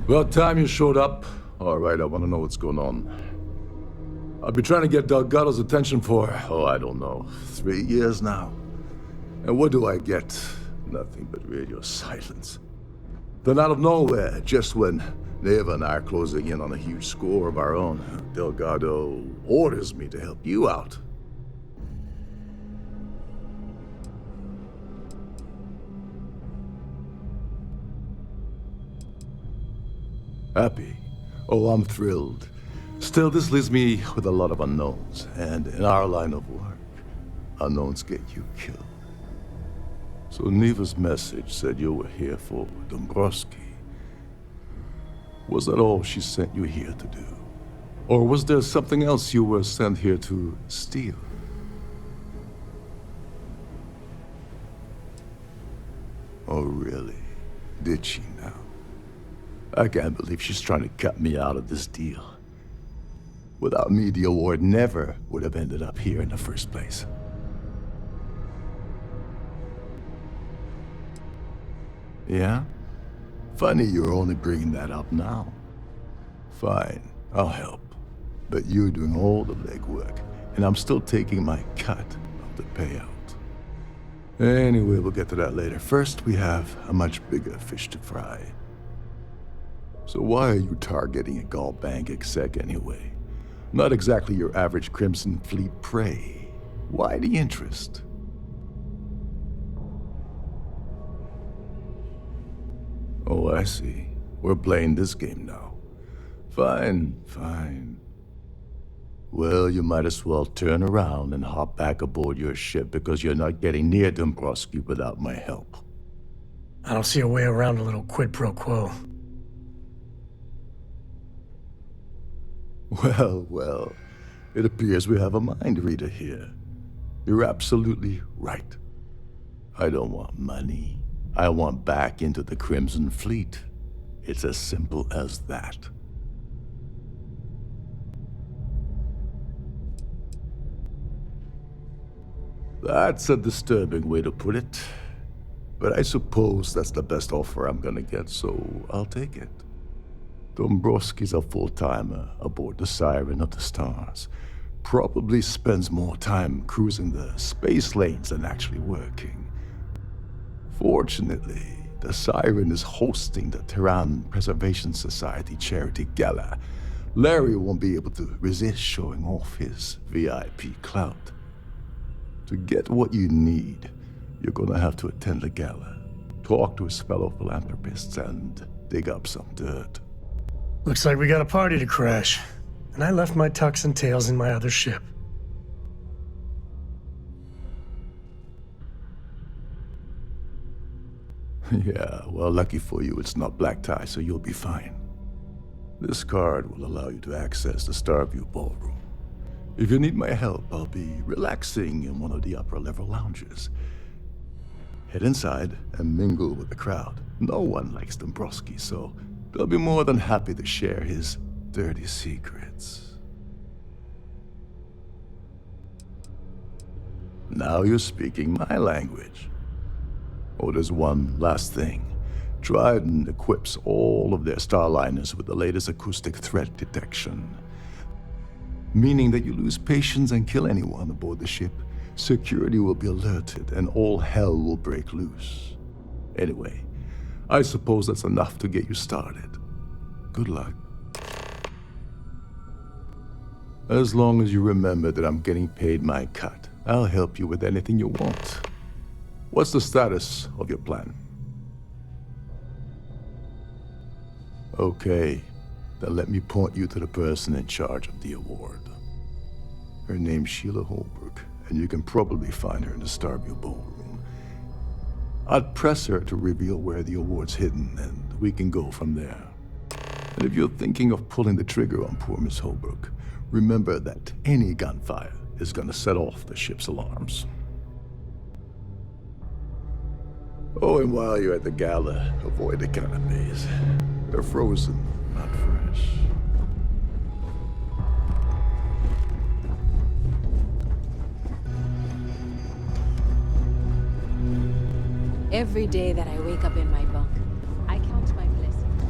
About time you showed up. All right, I want to know what's going on. I've been trying to get Delgado's attention for, I don't know, 3 years now. And what do I get? Nothing but radio silence. Then out of nowhere, just when Neva and I are closing in on a huge score of our own, Delgado orders me to help you out. Happy? Oh, I'm thrilled. Still, this leaves me with a lot of unknowns, and in our line of work, unknowns get you killed. So Neva's message said you were here for Dombrowski. Was that all she sent you here to do? Or was there something else you were sent here to steal? Oh, really? Did she now? I can't believe she's trying to cut me out of this deal. Without me, the award never would have ended up here in the first place. Yeah? Funny you're only bringing that up now. Fine, I'll help. But you're doing all the legwork, and I'm still taking my cut of the payout. Anyway, we'll get to that later. First, we have a much bigger fish to fry. So why are you targeting a Gall Bank exec anyway? Not exactly your average Crimson Fleet prey. Why the interest? Oh, I see. We're playing this game now. Fine, fine. Well, you might as well turn around and hop back aboard your ship because you're not getting near Dombrowski without my help. I don't see a way around a little quid pro quo. Well, it appears we have a mind reader here. You're absolutely right. I don't want money. I want back into the Crimson Fleet. It's as simple as that. That's a disturbing way to put it. But I suppose that's the best offer I'm gonna get, so I'll take it. Dombrowski's a full-timer aboard the Siren of the Stars. Probably spends more time cruising the space lanes than actually working. Fortunately, the Siren is hosting the Tehran Preservation Society charity gala. Larry won't be able to resist showing off his VIP clout. To get what you need, you're gonna have to attend the gala, talk to his fellow philanthropists, and dig up some dirt. Looks like we got a party to crash. And I left my tux and tails in my other ship. Yeah, well, lucky for you, it's not black tie, so you'll be fine. This card will allow you to access the Starfield ballroom. If you need my help, I'll be relaxing in one of the upper-level lounges. Head inside and mingle with the crowd. No one likes Dombrowski, so they'll be more than happy to share his dirty secrets. Now you're speaking my language. Oh, there's one last thing. Trident equips all of their starliners with the latest acoustic threat detection. Meaning that you lose patience and kill anyone aboard the ship, security will be alerted and all hell will break loose. Anyway, I suppose that's enough to get you started. Good luck. As long as you remember that I'm getting paid my cut, I'll help you with anything you want. What's the status of your plan? Okay, then let me point you to the person in charge of the award. Her name's Sheila Holbrook, and you can probably find her in the Starfield ballroom. I'd press her to reveal where the award's hidden, and we can go from there. And if you're thinking of pulling the trigger on poor Miss Holbrook, remember that any gunfire is gonna set off the ship's alarms. Oh, and while you're at the gala, avoid the canapes. They're frozen, not fresh. Every day that I wake up in my bunk, I count my blessings.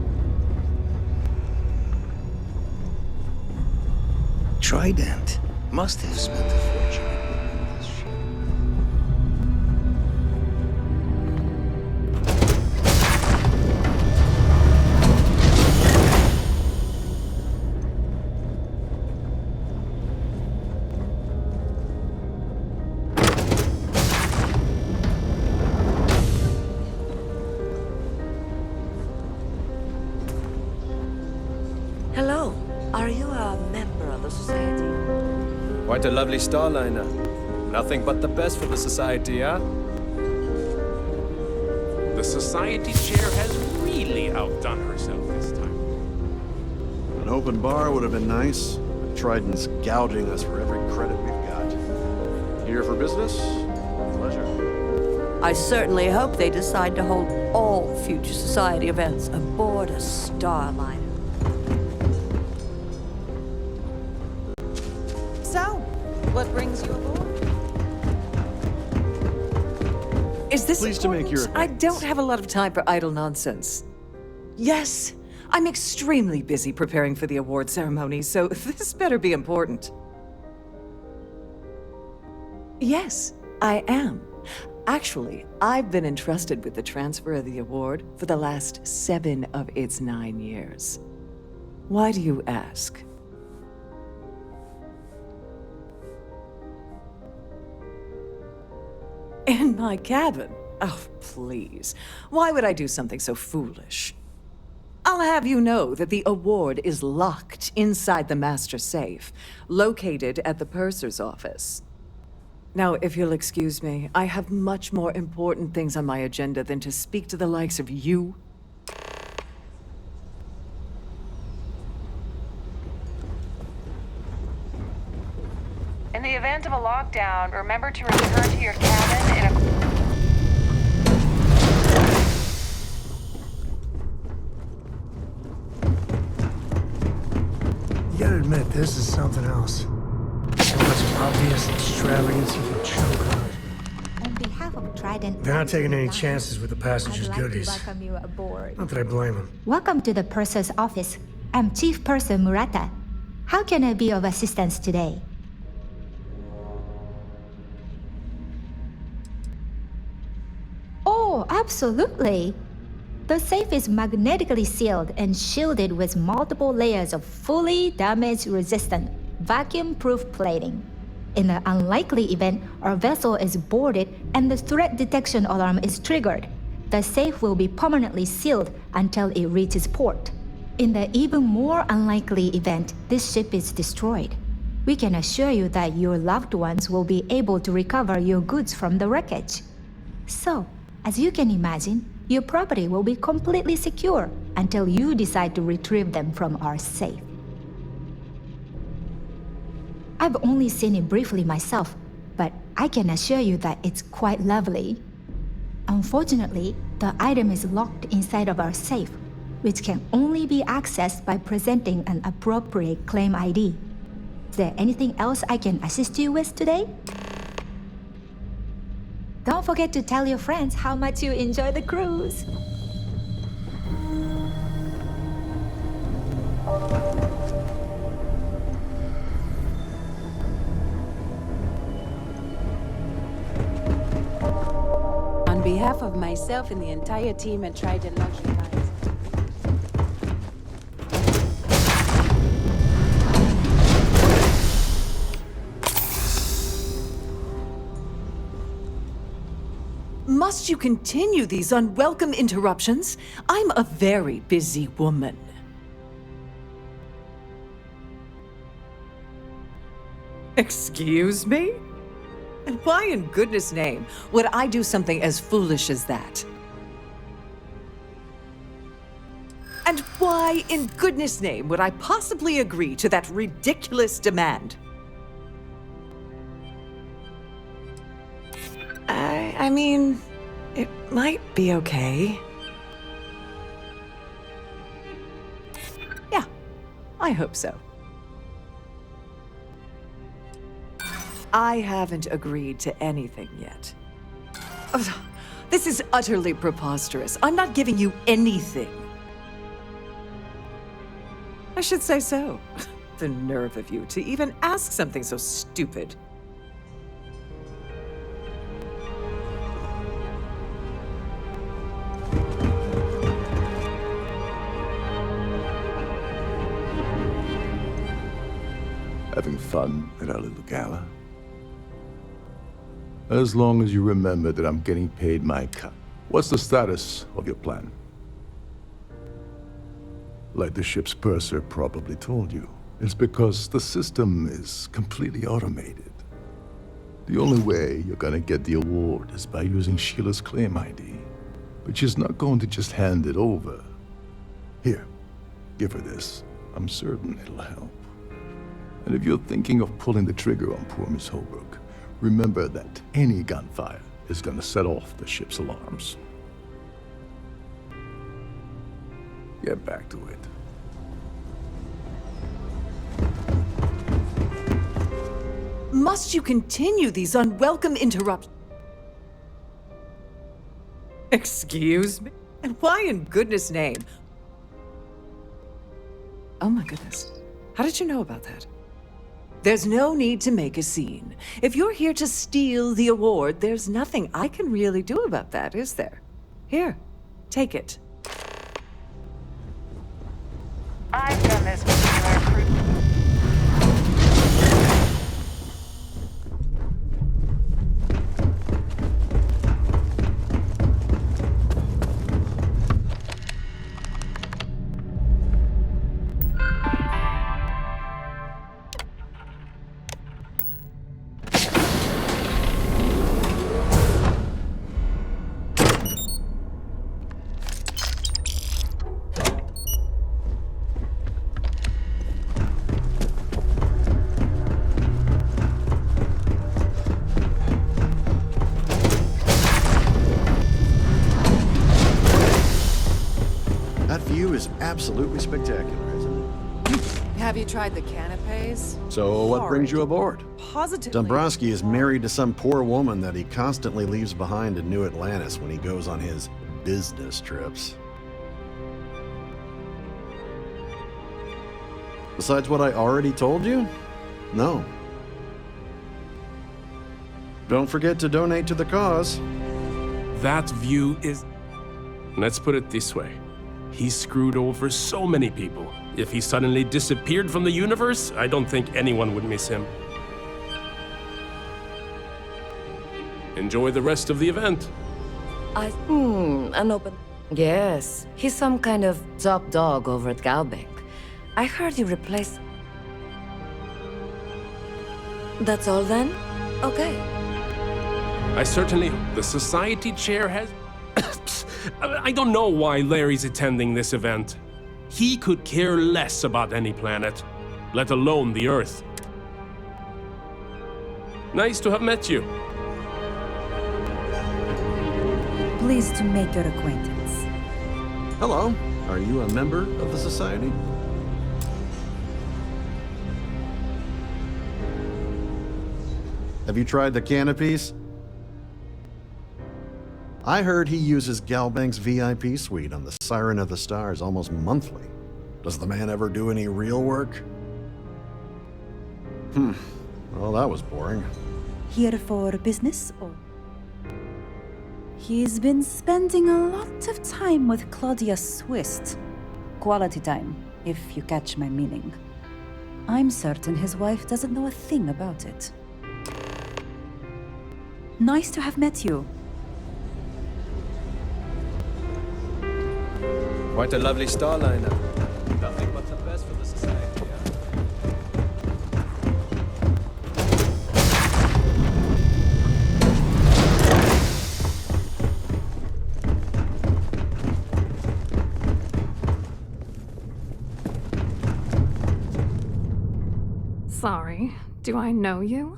Trident must have spent a fortune equipping this ship. Hello. Are you a member of the society? Quite a lovely starliner. Nothing but the best for the society, huh? The society chair has really outdone herself this time. An open bar would have been nice, but Trident's gouging us for every credit we've got. Here for business? Pleasure. I certainly hope they decide to hold all future society events aboard a starliner. So, what brings you aboard? Is this Pleased to make your important? I don't have a lot of time for idle nonsense. Yes, I'm extremely busy preparing for the award ceremony, so this better be important. Yes, I am. Actually, I've been entrusted with the transfer of the award for the last 7 of its 9 years. Why do you ask? In my cabin? Oh, please. Why would I do something so foolish? I'll have you know that the award is locked inside the master safe, located at the purser's office. Now, if you'll excuse me, I have much more important things on my agenda than to speak to the likes of you. In the event of a lockdown, remember to return to your cabin in a... You gotta admit, this is something else. So much obvious extravagance you can choke on. On behalf of Trident, They're not taking any chances with the passengers' I'd like goodies. to welcome you aboard. Not that I blame them. Welcome to the purser's office. I'm Chief Purser Murata. How can I be of assistance today? Oh, absolutely. The safe is magnetically sealed and shielded with multiple layers of fully damage-resistant, vacuum-proof plating. In the unlikely event our vessel is boarded and the threat detection alarm is triggered, the safe will be permanently sealed until it reaches port. In the even more unlikely event this ship is destroyed, we can assure you that your loved ones will be able to recover your goods from the wreckage. So, as you can imagine, your property will be completely secure until you decide to retrieve them from our safe. I've only seen it briefly myself, but I can assure you that it's quite lovely. Unfortunately, the item is locked inside of our safe, which can only be accessed by presenting an appropriate claim ID. Is there anything else I can assist you with today? Don't forget to tell your friends how much you enjoy the cruise. On behalf of myself and the entire team at Trident Luxury Lines. Must you continue these unwelcome interruptions? I'm a very busy woman. Excuse me? And why in goodness name would I do something as foolish as that? And why in goodness name would I possibly agree to that ridiculous demand? I mean, it might be okay. Yeah, I hope so. I haven't agreed to anything yet. Ugh, this is utterly preposterous. I'm not giving you anything. I should say so. The nerve of you to even ask something so stupid. Having fun at our little gala? As long as you remember that I'm getting paid my cut. What's the status of your plan? Like the ship's purser probably told you, it's because the system is completely automated. The only way you're gonna get the award is by using Sheila's claim ID. But she's not going to just hand it over. Here, give her this. I'm certain it'll help. And if you're thinking of pulling the trigger on poor Miss Holbrook, remember that any gunfire is gonna set off the ship's alarms. Get back to it. Must you continue these unwelcome interruptions? Excuse me? And why in goodness' name? Oh my goodness. How did you know about that? There's no need to make a scene. If you're here to steal the award, there's nothing I can really do about that, is there? Here, take it. I've done this particular crew. That view is absolutely spectacular, isn't it? Have you tried the canapes? So what brings you aboard? Positively. Dombrowski is married to some poor woman that he constantly leaves behind in New Atlantis when he goes on his business trips. Besides what I already told you? No. Don't forget to donate to the cause. That view is... Let's put it this way. He screwed over so many people. If he suddenly disappeared from the universe, I don't think anyone would miss him. Enjoy the rest of the event. An open... Yes, he's some kind of top dog over at Galbank. I heard you replaced... That's all then? Okay. I certainly... The society chair has... I don't know why Larry's attending this event. He could care less about any planet, let alone the Earth. Nice to have met you. Pleased to make your acquaintance. Hello. Are you a member of the society? Have you tried the canopies? I heard he uses Galbank's VIP suite on the Siren of the Stars almost monthly. Does the man ever do any real work? Well, that was boring. Here for business or? He's been spending a lot of time with Claudia Swist. Quality time, if you catch my meaning. I'm certain his wife doesn't know a thing about it. Nice to have met you. Quite a lovely starliner. Nothing but the best for the society, yeah? Sorry, do I know you?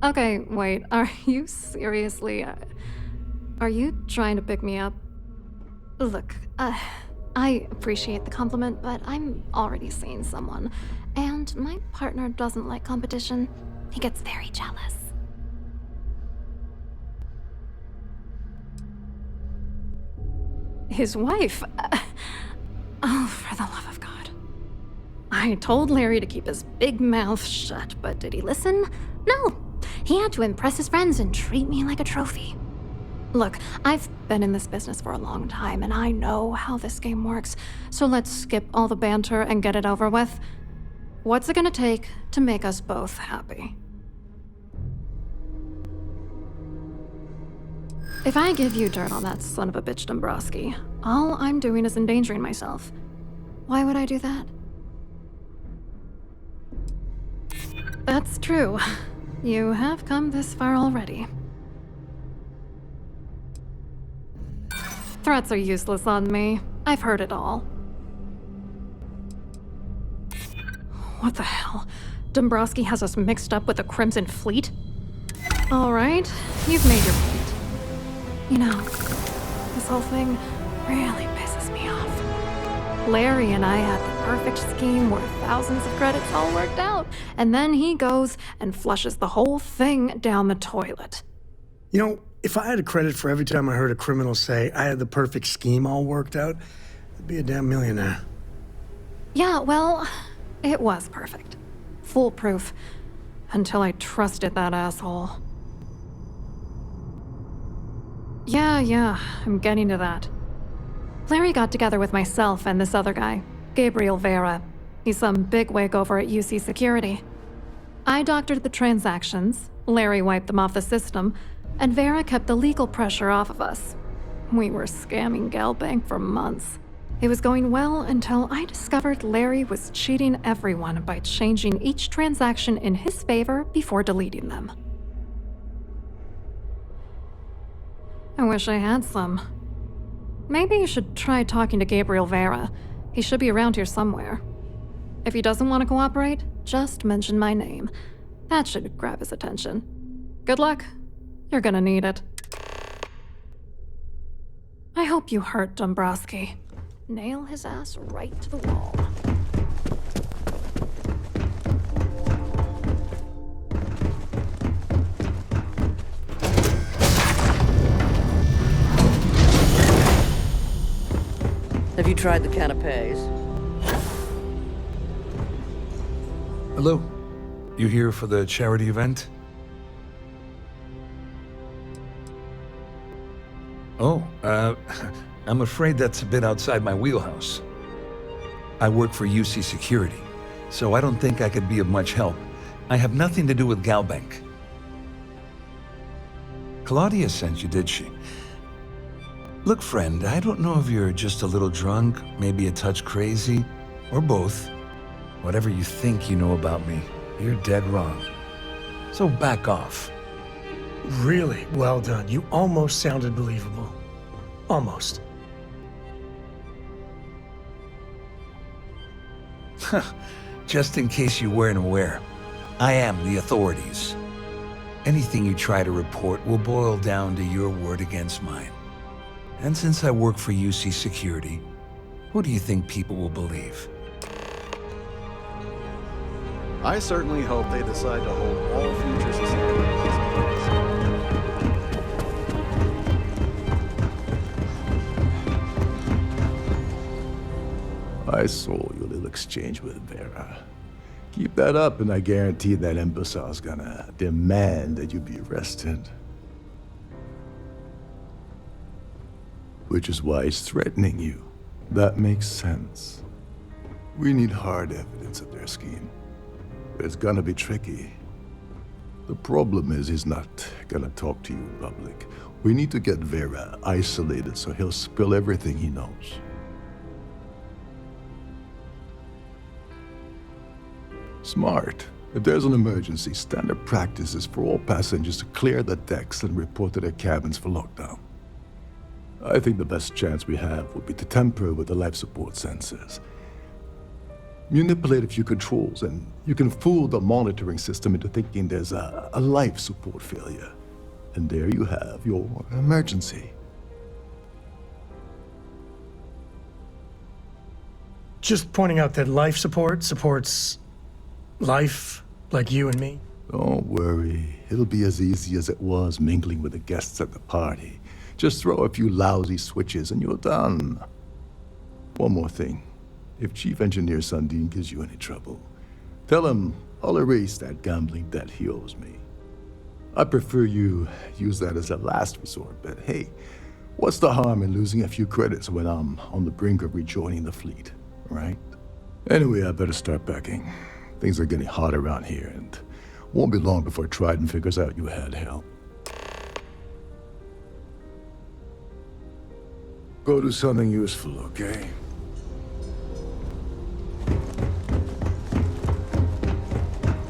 Okay, wait, are you seriously... Are you trying to pick me up? Look, I appreciate the compliment, but I'm already seeing someone, and my partner doesn't like competition. He gets very jealous. His wife? I told Larry to keep his big mouth shut, but did he listen? No. He had to impress his friends and treat me like a trophy. Look, I've been in this business for a long time, and I know how this game works, so let's skip all the banter and get it over with. What's it gonna take to make us both happy? If I give you dirt on that son of a bitch Dombrowski, all I'm doing is endangering myself. Why would I do that? That's true. You have come this far already. Threats are useless on me. I've heard it all. What the hell? Dombrowski has us mixed up with the Crimson Fleet? All right, you've made your point. You know, this whole thing really pisses me off. Larry and I had the perfect scheme where thousands of credits all worked out, and then he goes and flushes the whole thing down the toilet. You know, if I had a credit for every time I heard a criminal say I had the perfect scheme all worked out, I'd be a damn millionaire. Yeah, well, it was perfect. Foolproof. Until I trusted that asshole. Yeah, I'm getting to that. Larry got together with myself and this other guy, Gabriel Vera. He's some bigwig over at UC Security. I doctored the transactions, Larry wiped them off the system, and Vera kept the legal pressure off of us. We were scamming Galbank for months. It was going well until I discovered Larry was cheating everyone by changing each transaction in his favor before deleting them. I wish I had some. Maybe you should try talking to Gabriel Vera. He should be around here somewhere. If he doesn't want to cooperate, just mention my name. That should grab his attention. Good luck. You're gonna need it. I hope you hurt Dombrowski. Nail his ass right to the wall. Have you tried the canapes? Hello. You here for the charity event? Oh, I'm afraid that's a bit outside my wheelhouse. I work for UC Security, so I don't think I could be of much help. I have nothing to do with Galbank. Claudia sent you, did she? Look, friend, I don't know if you're just a little drunk, maybe a touch crazy, or both. Whatever you think you know about me, you're dead wrong. So back off. Really well done. You almost sounded believable. Almost. Just in case you weren't aware, I am the authorities. Anything you try to report will boil down to your word against mine. And since I work for UC Security, who do you think people will believe? I certainly hope they decide to hold all future society. I saw your little exchange with Vera. Keep that up and I guarantee that imbecile's gonna demand that you be arrested. Which is why he's threatening you. That makes sense. We need hard evidence of their scheme. But it's gonna be tricky. The problem is he's not gonna talk to you in public. We need to get Vera isolated so he'll spill everything he knows. Smart. If there's an emergency, standard practice is for all passengers to clear the decks and report to their cabins for lockdown. I think the best chance we have would be to tamper with the life support sensors. Manipulate a few controls, and you can fool the monitoring system into thinking there's a life support failure. And there you have your emergency. Just pointing out that life support supports life, like you and me. Don't worry. It'll be as easy as it was mingling with the guests at the party. Just throw a few lousy switches and you're done. One more thing. if Chief Engineer Sundin gives you any trouble, tell him I'll erase that gambling debt he owes me. I prefer you use that as a last resort, but hey, what's the harm in losing a few credits when I'm on the brink of rejoining the fleet, right? Anyway, I better start packing. Things are getting hot around here, and won't be long before Trident figures out you had help. Go do something useful, okay?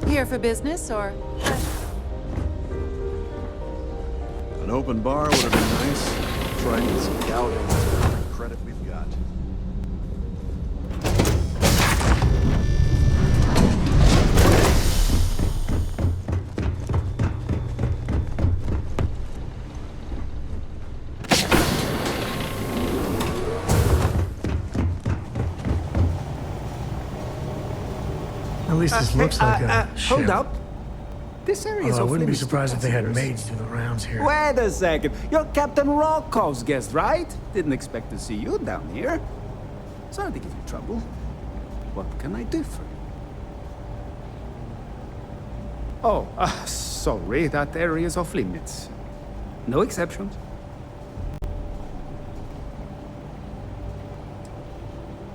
Here for business, or? An open bar would have been nice. Trident's gouging us for every credit we've got. At least this looks like a ship. Hold up. This area is Although I wouldn't be off-limits to surprised if they had passengers. maids do the rounds here. Wait a second. You're Captain Rocco's guest, right? Didn't expect to see you down here. Sorry to give you trouble. What can I do for you? Oh, sorry. That area is off-limits. No exceptions.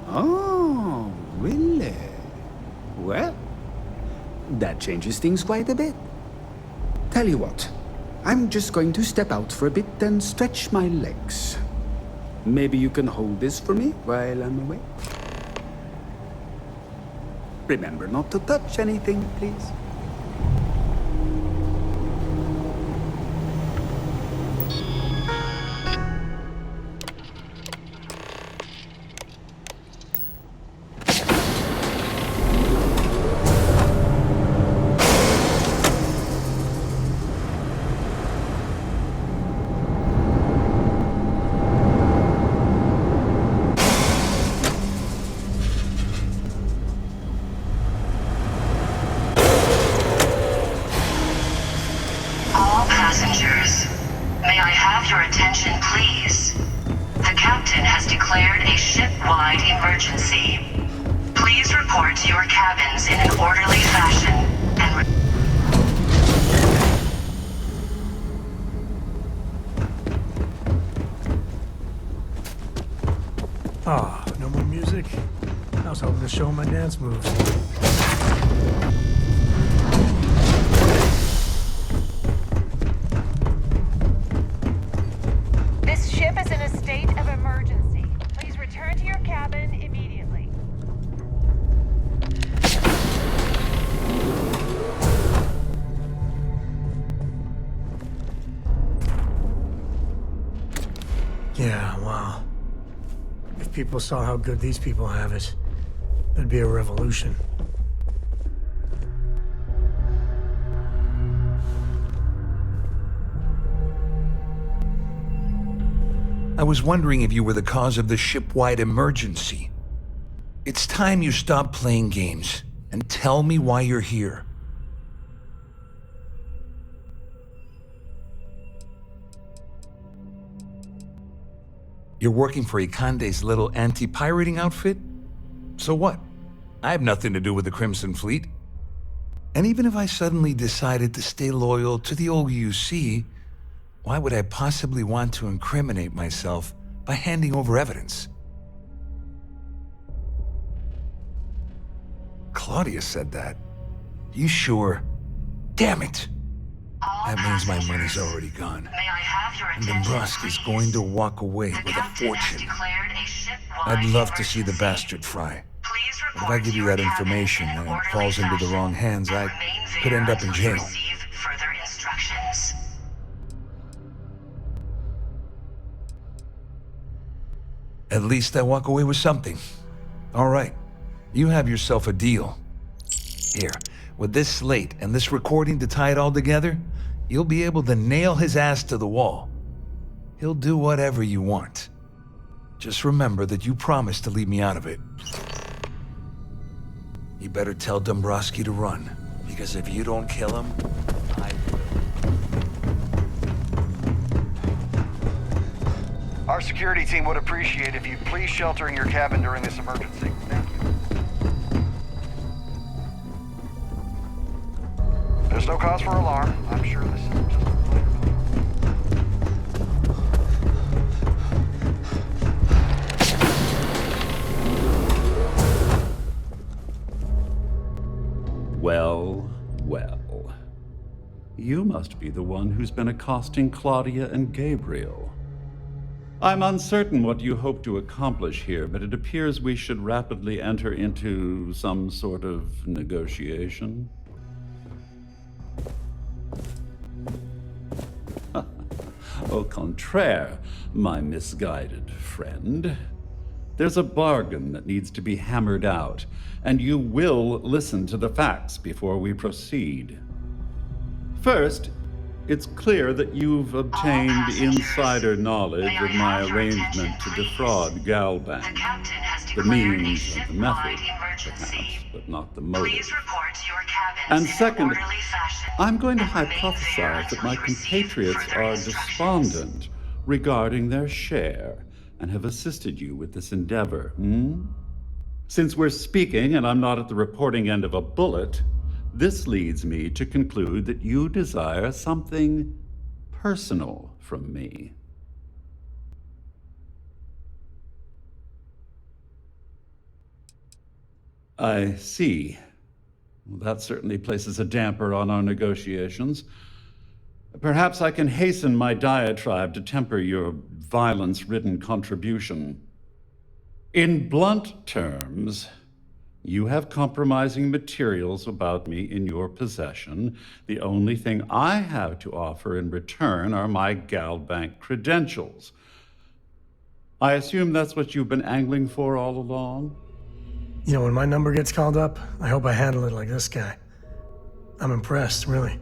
Oh, really? Well, that changes things quite a bit. Tell you what, I'm just going to step out for a bit and stretch my legs. Maybe you can hold this for me while I'm away? Remember not to touch anything, please. All passengers, may I have your attention, please? The captain has declared a ship-wide emergency. Please report to your cabins in an orderly fashion and Ah, no more music? I was hoping to show my dance moves. This ship is in a state of emergency. Please return to your cabin immediately. Yeah, wow. If people saw how good these people have it, there'd be a revolution. I was wondering if you were the cause of the ship-wide emergency. It's time you stop playing games and tell me why you're here. You're working for Ikande's little anti-pirating outfit? So what? I have nothing to do with the Crimson Fleet. And even if I suddenly decided to stay loyal to the old UC, why would I possibly want to incriminate myself by handing over evidence? Claudia said that. You sure? Damn it! That means my money's already gone. And Dombrowski's going to walk away with a fortune. I'd love to see the bastard fry. But if I give you that information and it falls into the wrong hands, I could end up in jail. further instructions. At least I walk away with something. All right, you have yourself a deal. Here, with this slate and this recording to tie it all together, you'll be able to nail his ass to the wall. He'll do whatever you want. Just remember that you promised to leave me out of it. You better tell Dombrowski to run, because if you don't kill him, I will. Our security team would appreciate if you'd please shelter in your cabin during this emergency. Thank you. There's no cause for alarm. I'm sure this is just a Well, well. You must be the one who's been accosting Claudia and Gabriel. I'm uncertain what you hope to accomplish here, but it appears we should rapidly enter into some sort of negotiation. Au contraire, my misguided friend. There's a bargain that needs to be hammered out, and you will listen to the facts before we proceed. First, it's clear that you've obtained insider knowledge of my arrangement to defraud Galbank. The means and the method, perhaps, but not the motive. And second, I'm going to hypothesize that my compatriots are despondent regarding their share and have assisted you with this endeavor. Since we're speaking and I'm not at the reporting end of a bullet, this leads me to conclude that you desire something personal from me. I see. Well, that certainly places a damper on our negotiations. Perhaps I can hasten my diatribe to temper your violence-ridden contribution. In blunt terms, you have compromising materials about me in your possession. The only thing I have to offer in return are my Galbank credentials. I assume that's what you've been angling for all along? You know, when my number gets called up, I hope I handle it like this guy. I'm impressed, really.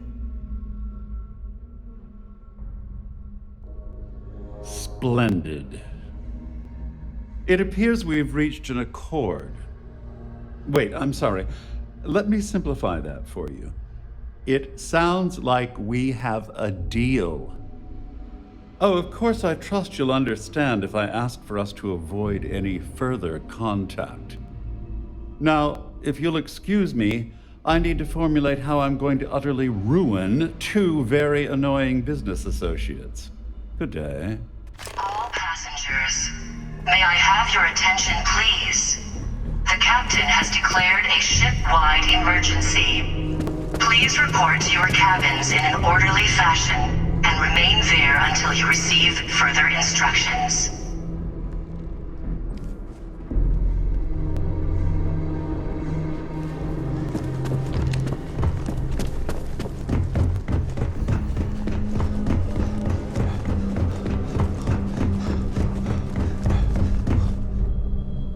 Splendid. It appears we've reached an accord. Wait, I'm sorry. Let me simplify that for you. It sounds like we have a deal. Oh, of course, I trust you'll understand if I ask for us to avoid any further contact. Now, if you'll excuse me, I need to formulate how I'm going to utterly ruin two very annoying business associates. Good day. All passengers, may I have your attention, please? The captain has declared a ship-wide emergency. Please report to your cabins in an orderly fashion and remain there until you receive further instructions.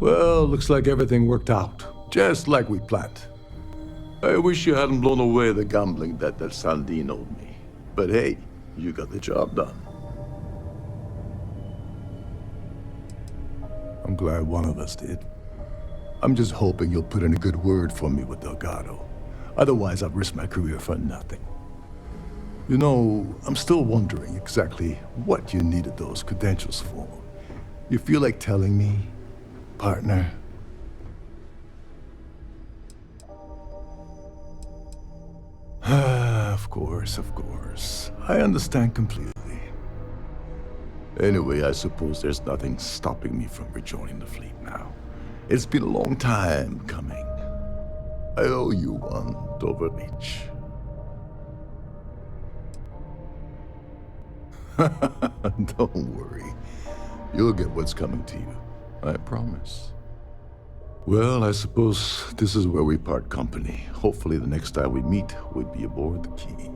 Well, looks like everything worked out, just like we planned. I wish you hadn't blown away the gambling debt that Sandine owed me. But hey, you got the job done. I'm glad one of us did. I'm just hoping you'll put in a good word for me with Delgado. Otherwise, I've risked my career for nothing. You know, I'm still wondering exactly what you needed those credentials for. You feel like telling me, partner? Of course. I understand completely. Anyway, I suppose there's nothing stopping me from rejoining the fleet now. It's been a long time coming. I owe you one, Doverbeach. Don't worry. You'll get what's coming to you. I promise. Well, I suppose this is where we part company. Hopefully the next time we meet, we'll be aboard the Key.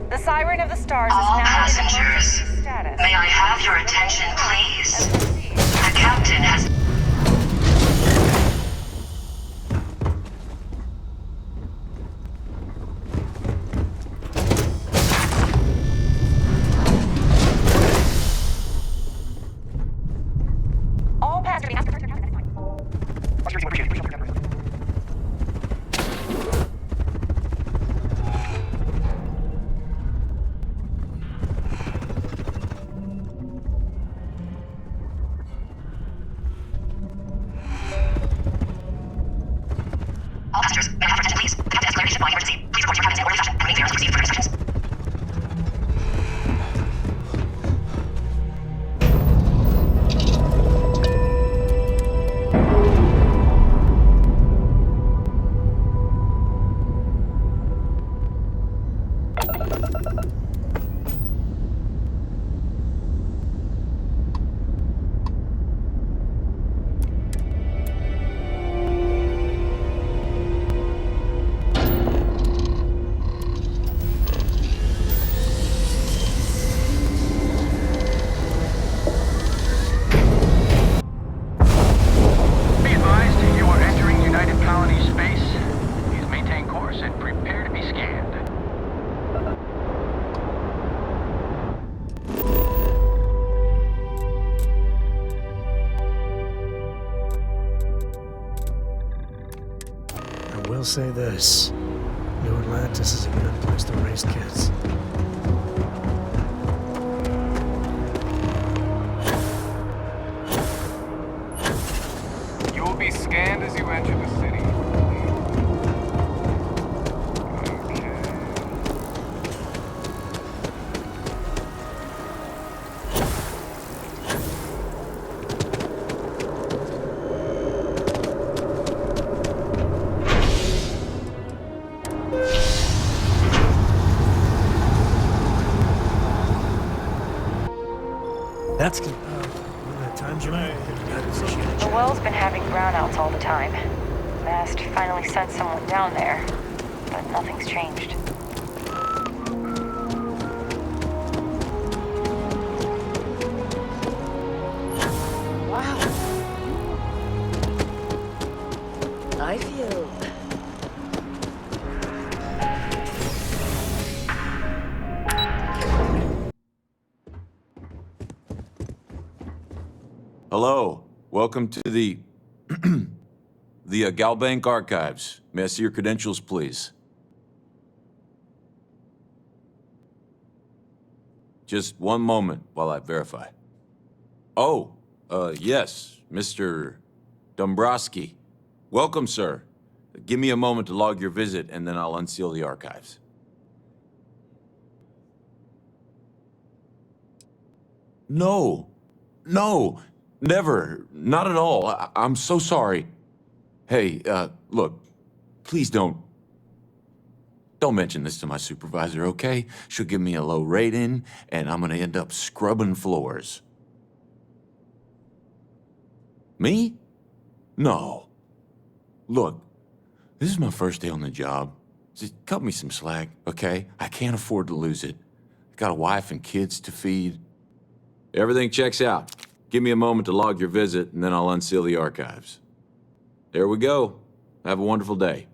The Siren of the Stars is All now passengers, in emergency status. may I have your attention, please? The captain has... All passengers. say this. New Atlantis is a good place to raise kids. You will be scanned as you enter the city. That's good. That time's right. The well's been having brownouts all the time. Mast finally sent someone down there, but nothing's changed. Wow. I feel... Hello. Welcome to the Galbank Archives. May I see your credentials, please? Just one moment while I verify. Oh, yes, Mr. Dombrowski. Welcome, sir. Give me a moment to log your visit, and then I'll unseal the archives. No. No. Never. Not at all. I'm so sorry. Hey, look, please don't mention this to my supervisor, okay? She'll give me a low rating, and I'm gonna end up scrubbing floors. Me? No. Look, this is my first day on the job. Just cut me some slack, okay? I can't afford to lose it. I got a wife and kids to feed. Everything checks out. Give me a moment to log your visit, and then I'll unseal the archives. There we go. Have a wonderful day.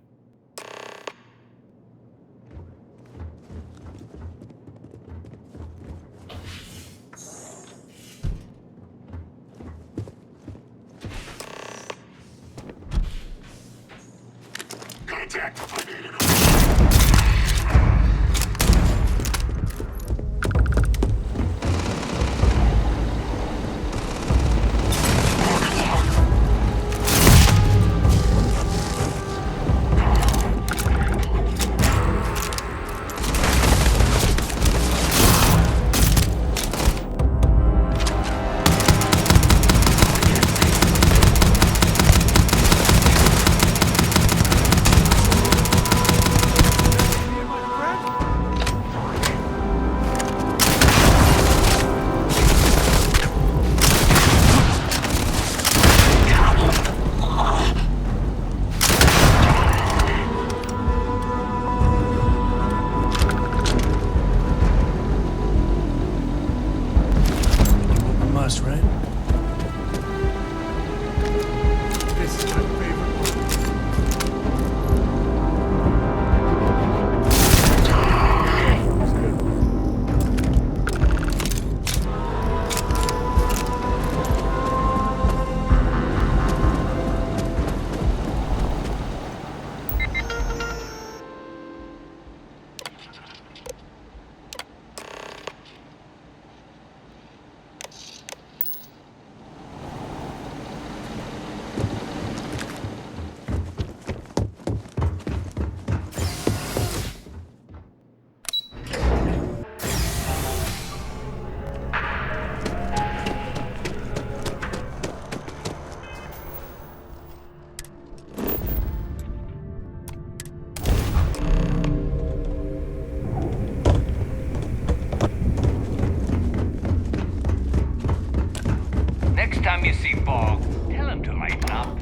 Next time you see Bog, tell him to lighten up.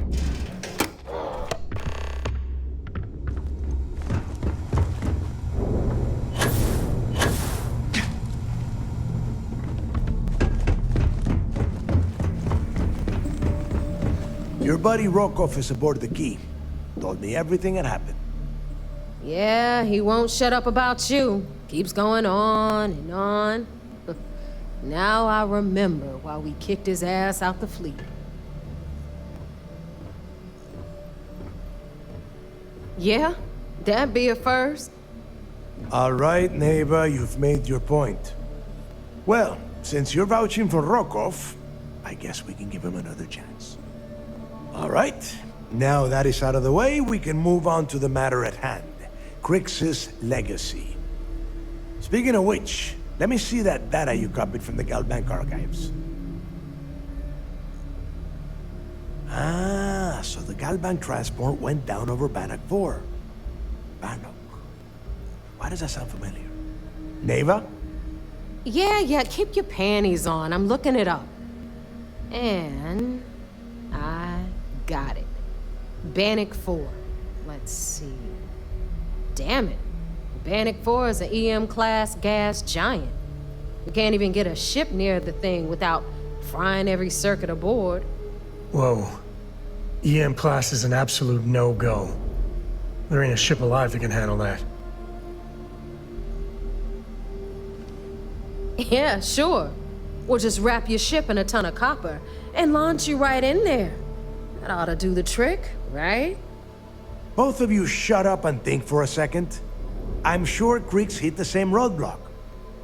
Your buddy Rokov is aboard the Key. Told me everything that happened. Yeah, he won't shut up about you. Keeps going on and on. Now I remember why we kicked his ass out the fleet. Yeah, that'd be a first. All right, neighbor, you've made your point. Well, since you're vouching for Rokov, I guess we can give him another chance. All right, now that is out of the way, we can move on to the matter at hand. Crix's legacy. Speaking of which, let me see that data you copied from the Galbank archives. Ah, so the Galbank transport went down over Bannock 4. Bannock. Why does that sound familiar? Neva? Yeah, keep your panties on. I'm looking it up. And I got it. Bannock 4. Let's see. Damn it. Bannock 4 is an EM-class gas giant. We can't even get a ship near the thing without frying every circuit aboard. Whoa. EM class is an absolute no-go. There ain't a ship alive that can handle that. Yeah, sure. We'll just wrap your ship in a ton of copper and launch you right in there. That ought to do the trick, right? Both of you shut up and think for a second. I'm sure Crix hit the same roadblock.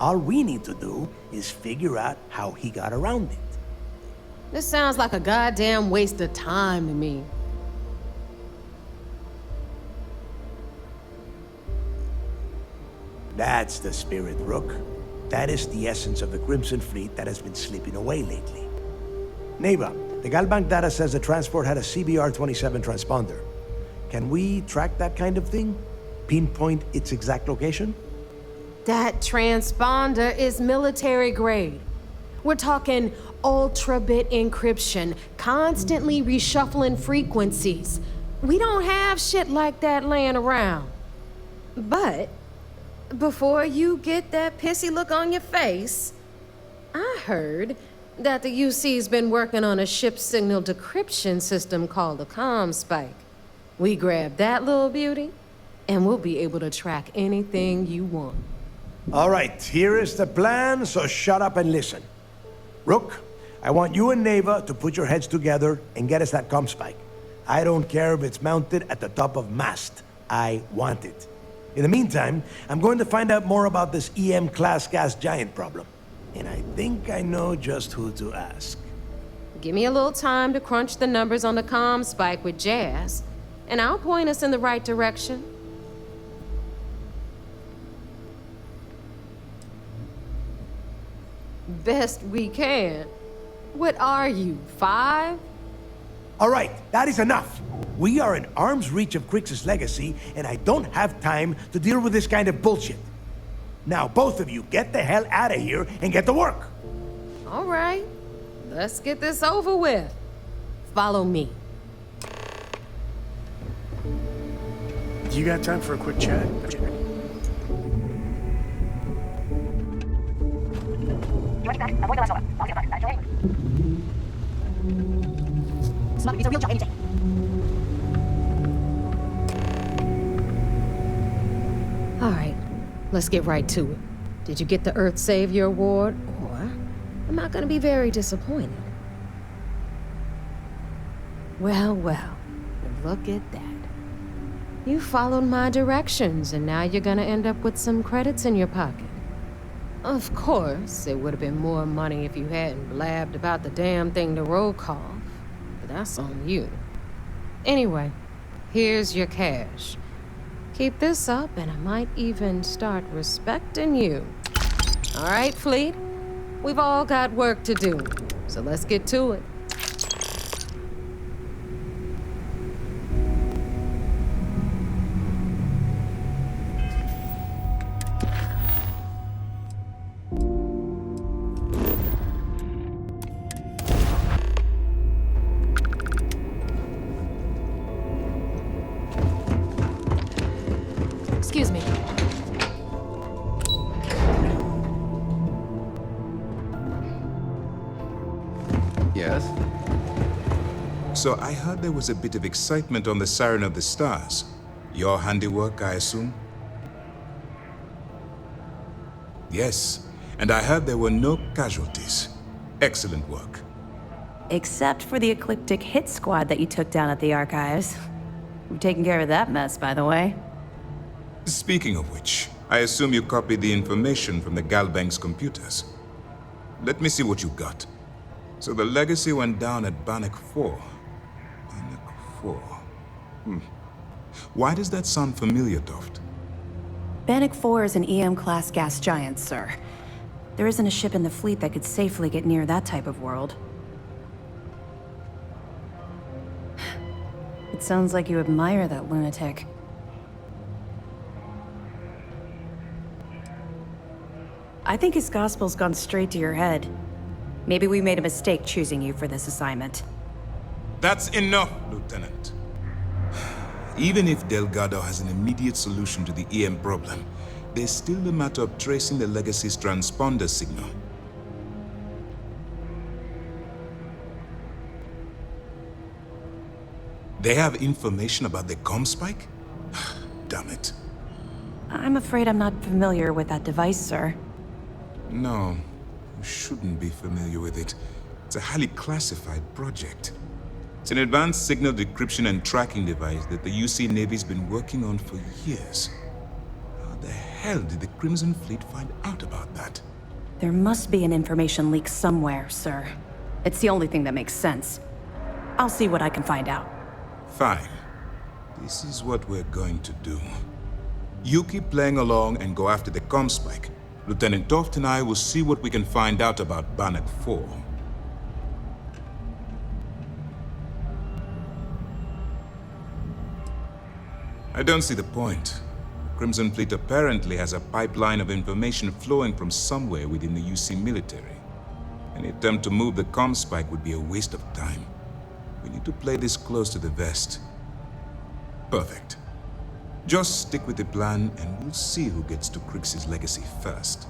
All we need to do is figure out how he got around it. This sounds like a goddamn waste of time to me. That's the spirit, Rook. That is the essence of the Crimson Fleet that has been slipping away lately. Neva, the Galbank data says the transport had a CBR-27 transponder. Can we track that kind of thing? Pinpoint its exact location? That transponder is military grade. We're talking ultra-bit encryption, constantly reshuffling frequencies. We don't have shit like that laying around. But before you get that pissy look on your face, I heard that the UC's been working on a ship signal decryption system called the ComSpike. We grab that little beauty, and we'll be able to track anything you want. All right, here is the plan, so shut up and listen. Rook, I want you and Neva to put your heads together and get us that ComSpike. I don't care if it's mounted at the top of mast. I want it. In the meantime, I'm going to find out more about this EM-class gas giant problem. And I think I know just who to ask. Give me a little time to crunch the numbers on the ComSpike with Jazz, and I'll point us in the right direction. Best we can. What are you, 5? All right, that is enough. We are in arm's reach of Crix's legacy, and I don't have time to deal with this kind of bullshit. Now, both of you, get the hell out of here and get to work. All right, let's get this over with. Follow me. You got time for a quick chat? All right, let's get right to it. Did you get the Earth Savior Award, or am I gonna be very disappointed? Well, look at that. You followed my directions, and now you're gonna end up with some credits in your pocket. Of course, it would have been more money if you hadn't blabbed about the damn thing to Rokov, but that's on you. Anyway, here's your cash. Keep this up, and I might even start respecting you. All right, Fleet? We've all got work to do, so let's get to it. Excuse me. Yes? So I heard there was a bit of excitement on the Siren of the Stars. Your handiwork, I assume? Yes, and I heard there were no casualties. Excellent work. Except for the ecliptic hit squad that you took down at the archives. We've taken care of that mess, by the way. Speaking of which, I assume you copied the information from the Galbank's computers. Let me see what you got. So the legacy went down at Bannock 4. Bannock 4. Why does that sound familiar, Toft? Bannock 4 is an EM-class gas giant, sir. There isn't a ship in the fleet that could safely get near that type of world. It sounds like you admire that lunatic. I think his gospel's gone straight to your head. Maybe we made a mistake choosing you for this assignment. That's enough, Lieutenant. Even if Delgado has an immediate solution to the EM problem, there's still the matter of tracing the Legacy's transponder signal. They have information about the comm spike? Damn it. I'm afraid I'm not familiar with that device, sir. No, you shouldn't be familiar with it. It's a highly classified project. It's an advanced signal decryption and tracking device that the UC Navy's been working on for years. How the hell did the Crimson Fleet find out about that? There must be an information leak somewhere, sir. It's the only thing that makes sense. I'll see what I can find out. Fine. This is what we're going to do. You keep playing along and go after the comm spike. Lieutenant Toft and I will see what we can find out about Bannock 4. I don't see the point. Crimson Fleet apparently has a pipeline of information flowing from somewhere within the UC military. Any attempt to move the comm spike would be a waste of time. We need to play this close to the vest. Perfect. Just stick with the plan and we'll see who gets to Crix's legacy first.